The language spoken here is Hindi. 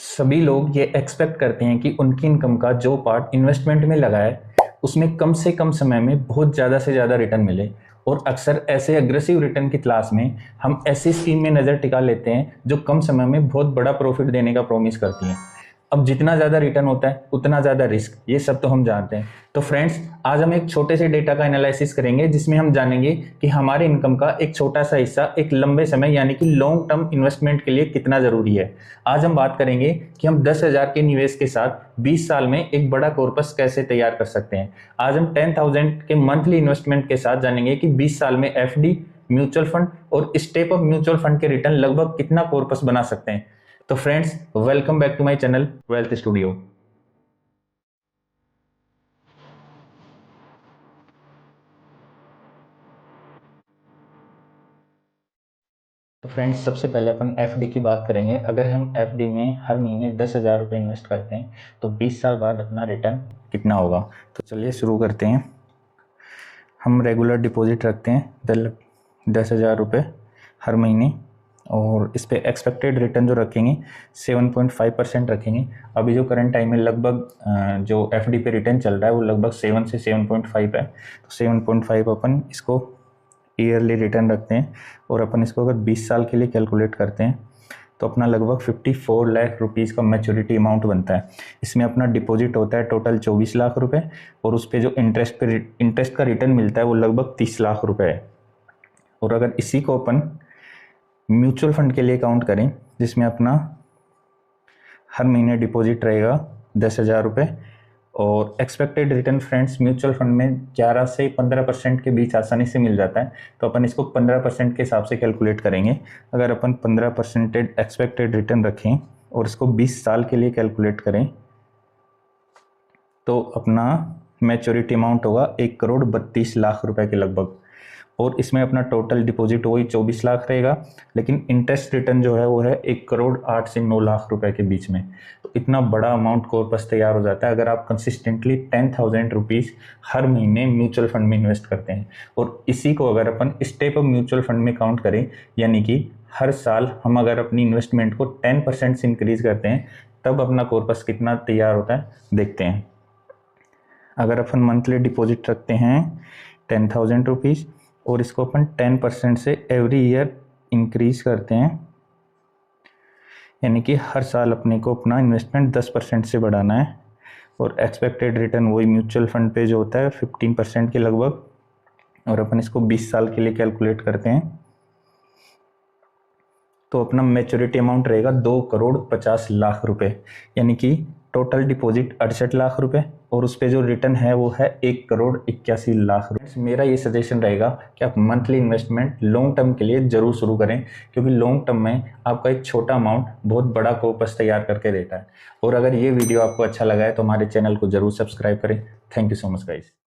सभी लोग ये एक्सपेक्ट करते हैं कि उनकी इनकम का जो पार्ट इन्वेस्टमेंट में लगा है उसमें कम से कम समय में बहुत ज़्यादा से ज़्यादा रिटर्न मिले। और अक्सर ऐसे एग्रेसिव रिटर्न की तलाश में हम ऐसी स्कीम में नज़र टिका लेते हैं जो कम समय में बहुत बड़ा प्रॉफिट देने का प्रॉमिस करती हैं। अब जितना ज़्यादा रिटर्न होता है उतना ज़्यादा रिस्क, ये सब तो हम जानते हैं। तो फ्रेंड्स, आज हम एक छोटे से डेटा का एनालिसिस करेंगे जिसमें हम जानेंगे कि हमारी इनकम का एक छोटा सा हिस्सा एक लंबे समय यानी कि लॉन्ग टर्म इन्वेस्टमेंट के लिए कितना ज़रूरी है। आज हम बात करेंगे कि हम 10,000 के निवेश के साथ 20 साल में एक बड़ा कॉर्पस कैसे तैयार कर सकते हैं। आज हम 10,000 के मंथली इन्वेस्टमेंट के साथ जानेंगे कि 20 साल में एफडी, म्यूचुअल फंड और स्टेप अप म्यूचुअल फंड के रिटर्न लगभग कितना कॉर्पस बना सकते हैं। तो friends, welcome back to my channel wealth studio. तो फ्रेंड्स, सबसे पहले अपन एफडी की बात करेंगे। अगर हम एफडी में हर महीने 10,000 रुपये इन्वेस्ट करते हैं तो 20 साल बाद अपना रिटर्न कितना होगा। तो चलिए शुरू करते हैं। हम रेगुलर डिपॉजिट रखते हैं 10,000 रुपये हर महीने, और इस पर एक्सपेक्टेड रिटर्न जो रखेंगे 7.5% रखेंगे। अभी जो करंट टाइम में लगभग जो एफडी पे रिटर्न चल रहा है वो लगभग 7 से 7.5 है। तो 7.5 अपन इसको ईयरली रिटर्न रखते हैं, और अपन इसको अगर 20 साल के लिए कैलकुलेट करते हैं तो अपना लगभग 54 लाख रुपीज़ का मैच्योरिटी अमाउंट बनता है। इसमें अपना डिपॉजिट होता है टोटल 24 लाख रुपए, और उस पर जो इंटरेस्ट का रिटर्न मिलता है वो लगभग 30 लाख रुपए है। और अगर इसी को अपन म्यूचुअल फंड के लिए काउंट करें जिसमें अपना हर महीने डिपॉजिट रहेगा 10,000 रुपये, और expected return friends mutual fund में 11 से 15% के बीच आसानी से मिल जाता है। तो अपन इसको 15% के हिसाब से कैलकुलेट करेंगे। अगर अपन 15% एक्सपेक्टेड रिटर्न रखें और इसको 20 साल के लिए कैलकुलेट करें तो अपना मैच्योरिटी अमाउंट होगा 1,32,00,000 रुपए के लगभग। और इसमें अपना टोटल डिपॉजिट वही 24 लाख रहेगा, लेकिन इंटरेस्ट रिटर्न जो है वो है 1,08,00,000 से 9 लाख रुपए के बीच में। तो इतना बड़ा अमाउंट कॉर्पस तैयार हो जाता है अगर आप कंसिस्टेंटली 10,000 रुपीज़ हर महीने म्यूचुअल फंड में इन्वेस्ट करते हैं। और इसी को अगर अपन स्टेप अप म्यूचुअल फंड में काउंट करें, यानी कि हर साल हम अगर अपनी इन्वेस्टमेंट को 10% से इंक्रीज करते हैं, तब अपना कॉर्पस कितना तैयार होता है देखते हैं। अगर अपन मंथली डिपॉजिट रखते हैं 10,000 रुपीज़ और इसको अपन 10% से एवरी ईयर इंक्रीज करते हैं, यानी कि हर साल अपने को अपना इन्वेस्टमेंट 10% से बढ़ाना है। और एक्सपेक्टेड रिटर्न वही म्यूचुअल फंड पे जो होता है 15% के लगभग, और अपन इसको 20 साल के लिए कैलकुलेट करते हैं तो अपना मैच्योरिटी अमाउंट रहेगा 2,50,00,000 रुपए, यानी कि टोटल डिपॉजिट 68 लाख रुपए, और उस पर जो रिटर्न है वो है 1,81,00,000 रुपए। मेरा ये सजेशन रहेगा कि आप मंथली इन्वेस्टमेंट लॉन्ग टर्म के लिए जरूर शुरू करें, क्योंकि लॉन्ग टर्म में आपका एक छोटा अमाउंट बहुत बड़ा कॉर्पस तैयार करके देता है। और अगर ये वीडियो आपको अच्छा लगा है तो हमारे चैनल को जरूर सब्सक्राइब करें। Thank you so much guys.